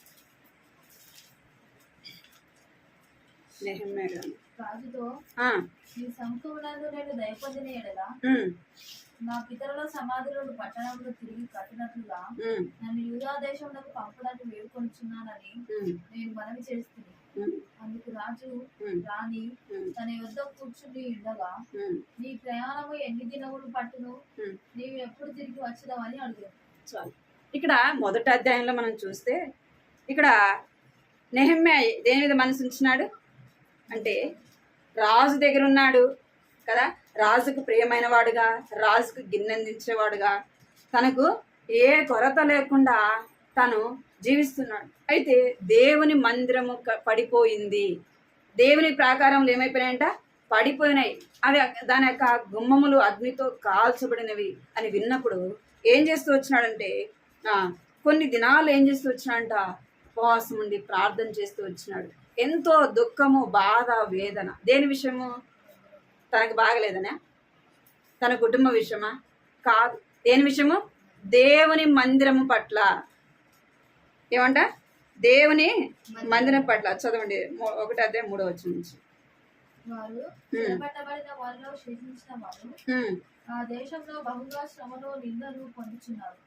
నెహెమ్యా గ్రంథం ఈ సముఖమునందు నేను దయపొందిన ఎడల ఉమ్, నా పితరుల సమాధులను పట్టణంలో తిరిగి కట్టినట్లుగా ఉమ్, నన్ను యూదా దేశంలో పంపడానికి వేడుకొనుచున్నానని ఉమ్, నేను మనవి చేస్తుంది. ఉమ్, అందుకు రాజు ఉమ్, రాణి ఉమ్, తన యొద్ద కూర్చుని ఉండగా, ఉమ్, నీ ప్రయాణము ఎన్ని దినములు పట్టును, ఉమ్. నీవు ఎప్పుడు తిరిగి వచ్చదామని అడిగాను. చాలు. ఇక్కడ మొదటి అధ్యాయంలో మనం చూస్తే ఇక్కడ నెహెమ్యా దేని మీద మనసు ఉంచినాడు అంటే రాజు దగ్గర ఉన్నాడు కదా, రాజుకు ప్రియమైన వాడుగా, రాజుకు గిన్నెందించేవాడుగా, తనకు ఏ కొరత లేకుండా తను జీవిస్తున్నాడు. అయితే దేవుని మందిరము పడిపోయింది, దేవుని ప్రాకారంలో ఏమైపోయినాయంట, పడిపోయినాయి. అవి దాని యొక్క గుమ్మములు అగ్నితో కాల్చబడినవి అని విన్నప్పుడు ఏం చేస్తూ వచ్చినాడంటే కొన్ని దినాలు ఏం చేస్తూ వచ్చినాడంట, ఉపవాసం ఉండి ప్రార్థన చేస్తూ వచ్చినాడు. ఎంతో దుఃఖము, బాధ, వేదన. దేని విషయము? తనకు బాగలేదనా? తన కుటుంబ విషయమా? కాదు. దేని విషయము? దేవుని మందిరము పట్ల. ఏమంట? దేవుని మందిరం పట్ల. చదవండి 1:3 నుంచి. వారు చెరపట్టబడిన వారిలో శేషించిన వారు ఆ దేశంలో బహుగా శ్రమను నిందను పొందుచున్నారు.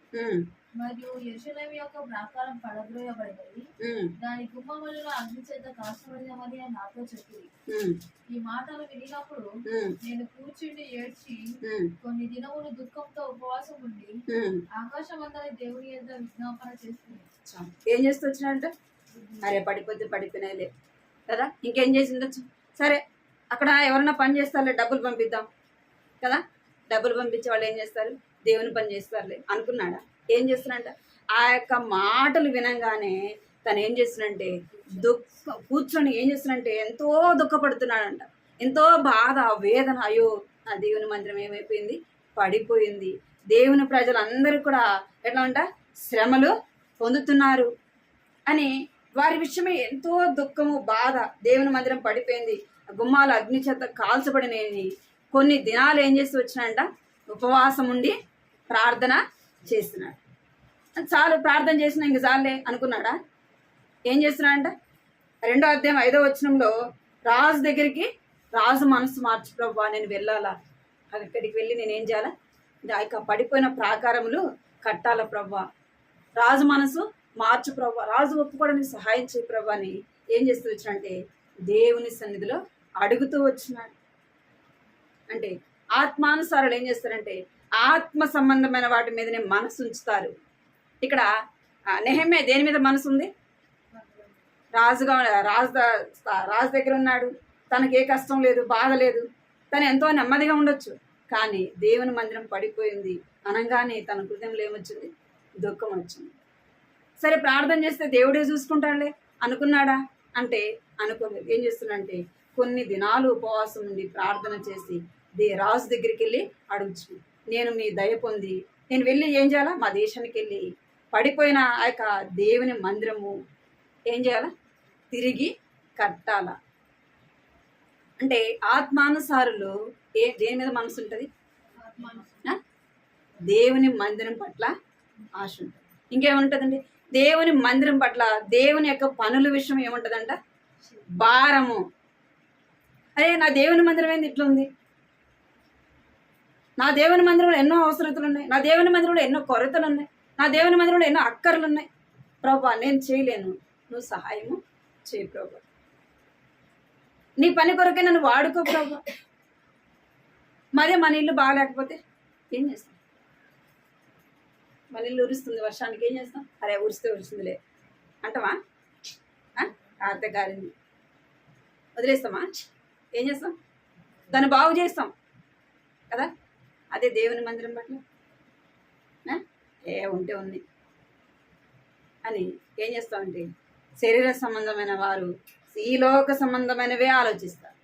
మరియు యెరూషలేము యొక్క ప్రాకారం పడద్రోయబడినది, దాని గుమ్మములను అగ్ని చేత కాల్చబడినవని నాతో చెప్పింది. ఈ మాటలు వినినప్పుడు నేను కూర్చుండి ఏడ్చి కొన్ని దినములు దుఃఖంతో ఉపవాసం ఉండి ఆకాశమందరి దేవుని యొద్ద విజ్ఞాపన చేస్తుంది. ఏం చేస్తూ వచ్చినాడంట? అరే పడిపోతే పడిపోయినాయిలే కదా, ఇంకేం చేసి ఉండొచ్చు. సరే, అక్కడ ఎవరైనా పని చేస్తారులే, డబ్బులు పంపిద్దాం కదా, డబ్బులు పంపించే వాళ్ళు ఏం చేస్తారు? దేవుని పని చేస్తారులే అనుకున్నాడా? ఏం చేస్తున్నాడంట? ఆ యొక్క మాటలు వినంగానే తను ఏం చేస్తున్నాడంటే కూర్చొని ఏం చేస్తున్నాడంటే ఎంతో దుఃఖపడుతున్నాడంట. ఎంతో బాధ, వేదన. అయ్యో, నా దేవుని మందిరం ఏమైపోయింది, పడిపోయింది. దేవుని ప్రజలందరూ కూడా ఎట్లా అంట, శ్రమలు పొందుతున్నారు అని వారి విషయమే ఎంతో దుఃఖము, బాధ. దేవుని మందిరం పడిపోయింది, గుమ్మాలు అగ్ని చేత కాల్చబడినవి. కొన్ని దినాలు ఏం చేస్తూ వచ్చినాడంట, ఉపవాసం ఉండి ప్రార్థన చేస్తున్నాడు. చాలు, ప్రార్థన చేసినా ఇంక చాలే అనుకున్నాడా? ఏం చేస్తున్నాడంట? 2వ అధ్యాయం 5వ వచనంలో రాజు దగ్గరికి, రాజు మనసు మార్చు ప్రభువా, నేను వెళ్ళాలా, అక్కడికి వెళ్ళి నేనేం చేయాలా, ఆ యొక్క పడిపోయిన ప్రాకారములు కట్టాల ప్రభువా, రాజు మనసు మార్చు ప్రభువా, రాజు ఒప్పుకోవడానికి సహాయం చేయి ప్రభువా అని ఏం చేస్తూ వచ్చినంటే దేవుని సన్నిధిలో అడుగుతూ వచ్చినాడు. అంటే ఆత్మానుసారులు ఏం చేస్తారంటే ఆత్మ సంబంధమైన వాటి మీదనే మనసు ఉంచుతారు. ఇక్కడ నెహెమ్యా దేని మీద మనసు ఉంది? రాజు దగ్గర ఉన్నాడు, తనకి ఏ కష్టం లేదు, బాధ లేదు, తను ఎంతో నెమ్మదిగా ఉండొచ్చు. కానీ దేవుని మందిరం పడిపోయింది అనగానే తన హృదయంలో ఏమొచ్చింది? దుఃఖం వచ్చింది. సరే, ప్రార్థన చేస్తే దేవుడే చూసుకుంటాడులే అనుకున్నాడా అంటే అనుకోలేదు. ఏం చేస్తున్నాడంటే కొన్ని దినాలు ఉపవాసం ఉండి ప్రార్థన చేసి రాజు దగ్గరికి వెళ్ళి అడుగుచు, నేను మీ దయ పొంది నేను వెళ్ళి ఏం చేయాలా, మా దేశానికి వెళ్ళి పడిపోయిన ఆ యొక్క దేవుని మందిరము ఏం చేయాలా, తిరిగి కట్టాలా. అంటే ఆత్మానుసారులు దేని మీద మనసు ఉంటుంది? దేవుని మందిరం పట్ల ఆశ ఉంటుంది. ఇంకేముంటుందండి? దేవుని మందిరం పట్ల, దేవుని యొక్క పనుల విషయం ఏముంటుందంట? భారము. అరే, నా దేవుని మందిరం ఏంది ఇట్లా ఉంది, నా దేవుని మందిరంలో ఎన్నో అవసరతలు ఉన్నాయి, నా దేవుని మందిరంలో ఎన్నో కొరతలు ఉన్నాయి, నా దేవుని మందిరంలో ఎన్నో అక్కర్లు ఉన్నాయి. ప్రభువా, నేను చేయలేను, నువ్వు సహాయము చేయి ప్రభువా, నీ పని కొరకే నన్ను వాడుకో ప్రభువా. మరే మన ఇల్లు బాగాలేకపోతే ఏం చేస్తాం? మన ఇల్లు ఉరుస్తుంది వర్షానికి, ఏం చేస్తాం? అరే ఉరుస్తుందిలే అంటవా? ఆర్త గారింది వదిలేస్తామా? ఏం చేస్తాం? దాన్ని బాగు చేస్తాం కదా. అదే దేవుని మందిరం పట్ల ఉంటే ఉంది అని ఏం చేస్తామంటే శరీర సంబంధమైన వారు ఈ లోక సంబంధమైనవే ఆలోచిస్తారు.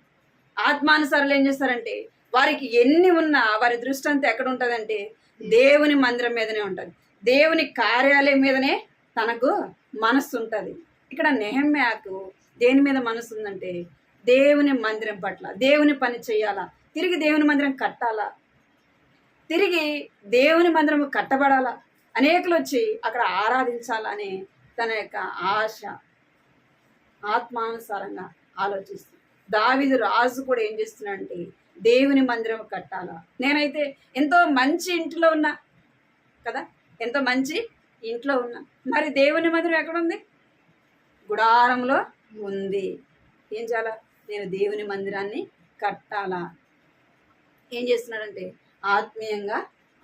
ఆత్మానుసారులు ఏం చేస్తారంటే వారికి ఎన్ని ఉన్నా వారి దృష్టి అంతా ఎక్కడ ఉంటుందంటే దేవుని మందిరం మీదనే ఉంటుంది, దేవుని కార్యాలయం మీదనే తనకు మనస్సు ఉంటుంది. ఇక్కడ నెహెమ్యాకు దేని మీద మనసు ఉందంటే దేవుని మందిరం పట్ల, దేవుని పని చేయాలా, తిరిగి దేవుని మందిరం కట్టాలా, తిరిగి దేవుని మందిరం కట్టబడాలా, అనేకులు వచ్చి అక్కడ ఆరాధించాలని తన యొక్క ఆశ ఆత్మానుసారంగా ఆలోచిస్తుంది. దావీదు రాజు కూడా ఏం చేస్తున్నాడంటే దేవుని మందిరం కట్టాలా. నేనైతే ఎంతో మంచి ఇంట్లో ఉన్నా కదా, ఎంతో మంచి ఇంట్లో ఉన్నా, మరి దేవుని మందిరం ఎక్కడుంది? గుడారంలో ఉంది. ఏం చేయాలా? నేను దేవుని మందిరాన్ని కట్టాలా. ఏం చేస్తున్నాడంటే ఆత్మీయంగా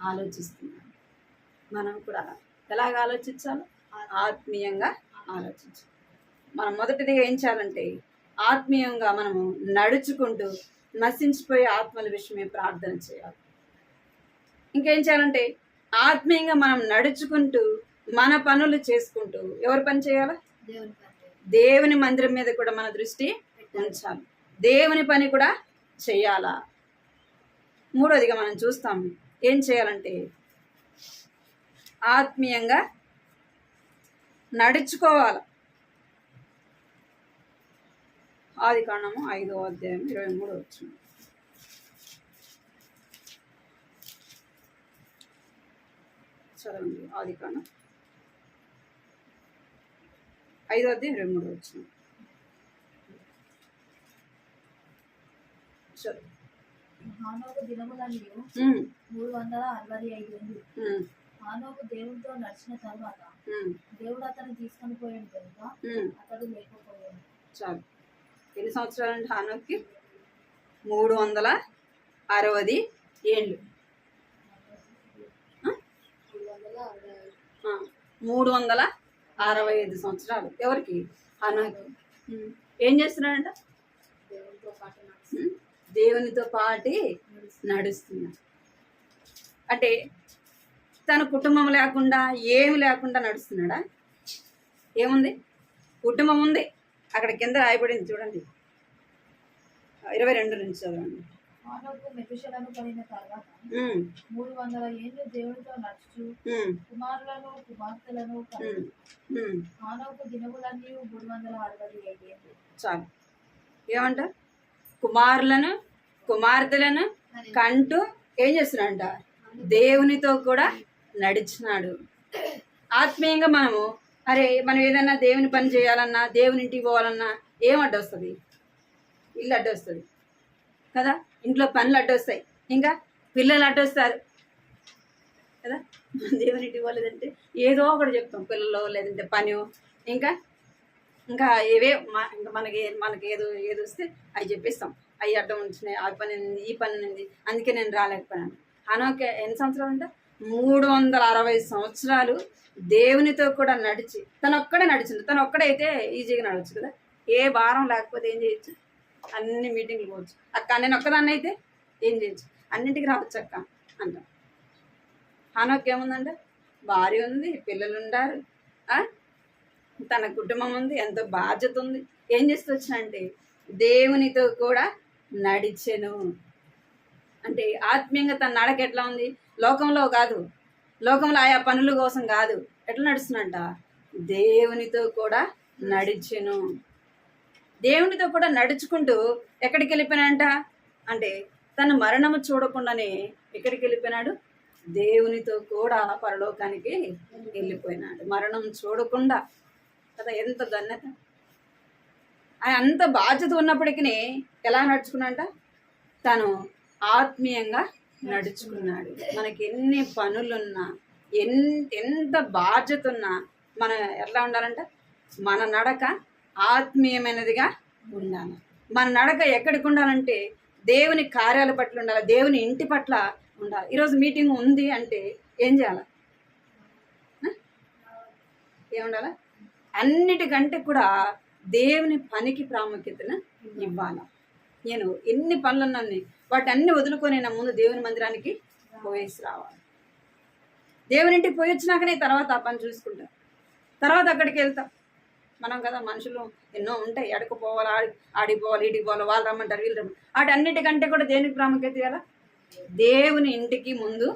ఆలోచిస్తున్నాడు. మనం కూడా ఎలాగ ఆలోచించాలి? ఆత్మీయంగా ఆలోచించాలి. మనం మొదటిదిగా ఏం చేయాలంటే ఆత్మీయంగా మనము నడుచుకుంటూ నశించిపోయే ఆత్మల విషయమే ప్రార్థన చేయాలి. ఇంకేం చేయాలంటే ఆత్మీయంగా మనం నడుచుకుంటూ మన పనులు చేసుకుంటూ ఎవరి పని చేయాలా? దేవుని మందిరం మీద కూడా మన దృష్టి ఉంచాలి. దేవుని పని కూడా చేయాలా. మూడోదిగా మనం చూస్తాము ఏం చేయాలంటే ఆత్మీయంగా నడుచుకోవాలి. ఆదికాండము 5వ అధ్యాయం 23 వచనం. చదవండి. ఆదికాండం 5వ అధ్యాయం 23 వచనం. హానోకు దినములన్నీ 365 ఏళ్ళు. హానోకు దేవునితో నడిచిన తర్వాత దేవుడు అతను తీసుకొని పోయాడు కనుక అతడు లేకపోయాడు. చాలు. ఎన్ని సంవత్సరాలు అంటే హానోక్కి? 360 ఏళ్ళు. 365 సంవత్సరాలు. ఎవరికి? హానోక్కి. ఏం చేస్తున్నాడంట? దేవునితో పాటు నడుస్తున్నాడు. అంటే తన కుటుంబం లేకుండా ఏమి లేకుండా నడుస్తున్నాడా? ఏముంది? కుటుంబం ఉంది. అక్కడ కింద రాయబడింది చూడండి, 22 నుంచి చదవండి. హానోకు మెతుషెలను కనిన తర్వాత 300 ఏళ్ళు దేవునితో నడుచు కుమారులను కుమార్తెలను కనెను. హానోకు దినములన్నీ 365 ఏళ్ళు. చాలు. ఏమంట? కుమారులను కుమార్తెలను కంటూ ఏం చేస్తున్నాడంట? దేవునితో కూడా నడిచినాడు. ఆత్మీయంగా మనము మనం ఏదైనా దేవుని పని చేయాలన్నా, దేవుని ఇంటికి పోవాలన్నా ఏం అడ్డొస్తుంది? ఇల్లు అడ్డొస్తుంది కదా, ఇంట్లో పనులు అడ్డొస్తాయి, ఇంకా పిల్లలు అడ్డొస్తారు కదా. దేవుని ఇంటికి పోలేదంటే ఏదో ఒకటి చెప్తాం, పిల్లలు లేదంటే పని, ఇంకా ఇంకా ఏవే ఇంకా మనకి ఏదో వస్తే అవి చెప్పిస్తాం. అవి అడ్డం ఉంచినాయి, ఆ పని ఉంది, ఈ పని ఉంది, అందుకే నేను రాలేకపోయాను. హానోకు ఎన్ని సంవత్సరాలు అంటే 360 సంవత్సరాలు దేవునితో కూడా నడిచి తను ఒక్కడే నడిచింది. తను ఒక్కడైతే ఈజీగా నడవచ్చు కదా, ఏ భారం లేకపోతే ఏం చేయొచ్చు? అన్ని మీటింగ్లు పోవచ్చు. అక్క నేను ఒక్కదాన్ని అయితే ఏం చేయొచ్చు? అన్నింటికి రావచ్చు అక్క అంట. హానోకు ఏముందంటే భార్య ఉంది, పిల్లలు ఉన్నారు, తన కుటుంబం ఉంది, ఎంతో బాధ్యత ఉంది. ఏం చేస్తూ వచ్చినంటే దేవునితో కూడా నడిచెను. అంటే ఆత్మీయంగా తన నడక ఎట్లా ఉంది? లోకంలో కాదు, లోకంలో ఆయా పనుల కోసం కాదు. ఎట్లా నడుస్తున్నంట? దేవునితో కూడా నడిచెను. దేవునితో కూడా నడుచుకుంటూ ఎక్కడికి వెళ్ళిపోయినాడంట అంటే తన మరణము చూడకుండానే ఎక్కడికి వెళ్ళిపోయినాడు? దేవునితో కూడా పరలోకానికి వెళ్ళిపోయినాడు. మరణం చూడకుండా కదా, ఎంత ధన్యత! ఆయన అంత బాధ్యత ఉన్నప్పటికీ ఎలా నడుచుకున్నాడంట? తను ఆత్మీయంగా నడుచుకున్నాడు. మనకి ఎన్ని పనులున్నా, ఎంత బాధ్యత ఉన్నా మనం ఎట్లా ఉండాలంట? మన నడక ఆత్మీయమైనదిగా ఉండాలి. మన నడక ఎక్కడికి ఉండాలంటే దేవుని కార్యాల పట్ల ఉండాలి, దేవుని ఇంటి పట్ల ఉండాలి. ఈరోజు మీటింగ్ ఉంది అంటే ఏం చేయాలి? ఏముండాలి? అన్నిటికంటే కూడా దేవుని పనికి ప్రాముఖ్యతను ఇవ్వాలి. నేను ఎన్ని పనులున్నాను వాటి అన్ని వదులుకొని నా ముందు దేవుని మందిరానికి పోయేసి రావాలి. దేవుని ఇంటికి పోయి వచ్చినాకనే తర్వాత ఆ పని చూసుకుంటా, తర్వాత అక్కడికి వెళ్తా. మనం కదా మనుషులు ఎన్నో ఉంటాయి, ఎడకు పోవాలి, ఆడికి పోవాలి, ఈడికి పోవాలి, వాళ్ళు రమ్మంటారు, వీళ్ళు రమ్మంటారు. వాటి అన్నిటికంటే కూడా దేనికి ప్రాముఖ్యత ఇవ్వాలి? దేవుని ఇంటికి ముందు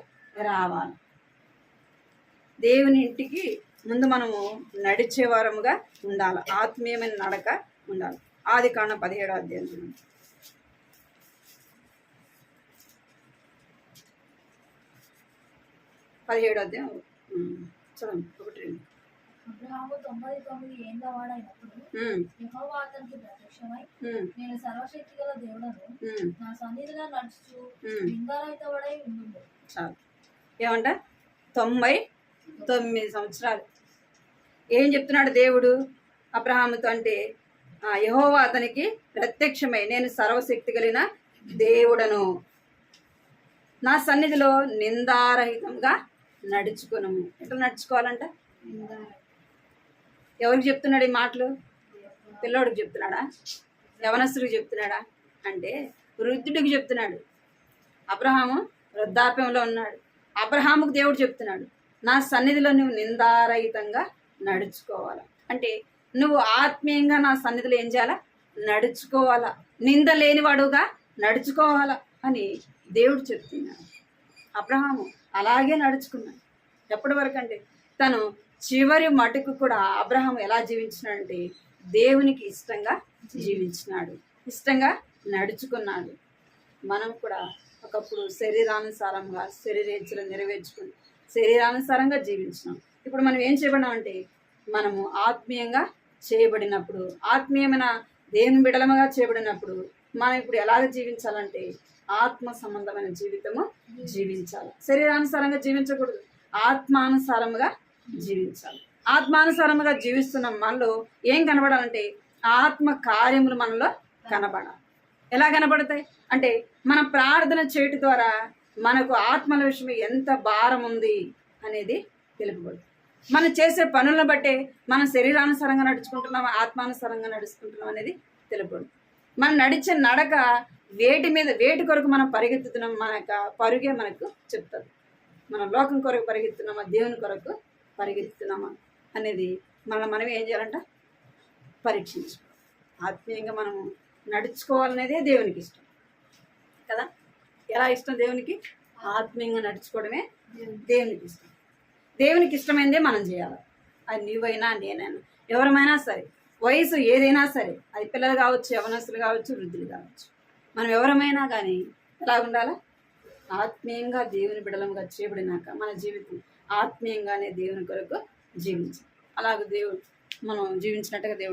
రావాలి. దేవుని ఇంటికి ముందు మనము నడిచే వారముగా ఉండాలి, ఆత్మీయమైన నడక ఉండాలి. ఆదికాండం 17వ అధ్యాయం 17వ అధ్యాయం చదవండి. 1-2 అబ్రహాము 99 ఏండ్ల వాడైనప్పుడు ఉమ్, యెహోవా అతనికి ప్రత్యక్షమై, ఉమ్, నేను సర్వశక్తి గల దేవుడను, ఉమ్, నా సన్నిధిలో నడుచు ఉమ్. నిందారహితవడై ఉండు. చాలు. ఏమంట 99 సంవత్సరాలు ఏం చెప్తున్నాడు దేవుడు అబ్రహాముతో అంటే యెహోవా అతనికి ప్రత్యక్షమై, నేను సర్వశక్తి కలిగిన దేవుడను, నా సన్నిధిలో నిందారహితంగా నడుచుకును. ఎట్లా నడుచుకోవాలంట? ఎవరికి చెప్తున్నాడు ఈ మాటలు? పిల్లోడికి చెప్తున్నాడా? యవనస్తుడికి చెప్తున్నాడా? అంటే వృద్ధుడికి చెప్తున్నాడు. అబ్రహాము వృద్ధాప్యంలో ఉన్నాడు. అబ్రహాముకు దేవుడు చెప్తున్నాడు, నా సన్నిధిలో నువ్వు నిందారహితంగా నడుచుకోవాలా. అంటే నువ్వు ఆత్మీయంగా నా సన్నిధిలో ఏం చేయాలా? నడుచుకోవాలా, నింద లేనివాడుగా నడుచుకోవాలా అని దేవుడు చెప్తున్నాడు. అబ్రహాము అలాగే నడుచుకున్నాడు. ఎప్పటి వరకు అంటే తను చివరి మటుకు కూడా అబ్రహాము ఎలా జీవించినాడంటే దేవునికి ఇష్టంగా జీవించినాడు, ఇష్టంగా నడుచుకున్నాడు. మనం కూడా ఒకప్పుడు శరీరానుసారంగా శరీరేచ్ఛలు నెరవేర్చుకుని శరీరానుసారంగా జీవించినాం. ఇప్పుడు మనం ఏం చేయబడినామంటే మనము ఆత్మీయంగా చేయబడినప్పుడు, ఆత్మీయమైన దేవుని బిడలముగా చేయబడినప్పుడు మనం ఇప్పుడు ఎలాగ జీవించాలంటే ఆత్మ సంబంధమైన జీవితము జీవించాలి. శరీరానుసారంగా జీవించకూడదు, ఆత్మానుసారముగా జీవించాలి. ఆత్మానుసారముగా జీవిస్తున్న మనలో ఏం కనబడాలంటే ఆత్మ కార్యములు మనలో కనబడాలి. ఎలా కనబడతాయి అంటే మన ప్రార్థన చేయటం ద్వారా మనకు ఆత్మల విషయం ఎంత భారం ఉంది అనేది తెలుపబడుతుంది. మనం చేసే పనులను బట్టే మనం శరీరానుసారంగా నడుచుకుంటున్నాం, ఆత్మానుసారంగా నడుచుకుంటున్నాం అనేది తెలుపబడుతుంది. మనం నడిచే నడక వేటి కొరకు మనం పరిగెత్తుతున్నాం, మన యొక్క పరుగే మనకు చెప్తుంది. మనం లోకం కొరకు పరిగెత్తున్నామా, దేవుని కొరకు పరిగెత్తుతున్నామా అనేది మనం ఏం చేయాలంట? పరీక్షించు. ఆత్మీయంగా మనము నడుచుకోవాలనేదే దేవునికి ఇష్టం కదా. ఎలా ఇష్టం దేవునికి? ఆత్మీయంగా నడుచుకోవడమే దేవునికి ఇష్టం. దేవునికి ఇష్టమైనదే మనం చేయాలి. అది నీవైనా నేనైనా ఎవరమైనా సరే, వయసు ఏదైనా సరే, అది పిల్లలు కావచ్చు, యవనస్తులు కావచ్చు, వృద్ధులు కావచ్చు, మనం ఎవరమైనా కానీ ఎలా ఉండాలా? ఆత్మీయంగా దేవుని బిడలంగా చేయబడినాక మన జీవితం ఆత్మీయంగానే దేవుని కొరకు జీవించాలి. అలాగే దేవుడు మనం జీవించినట్టుగా దేవుడు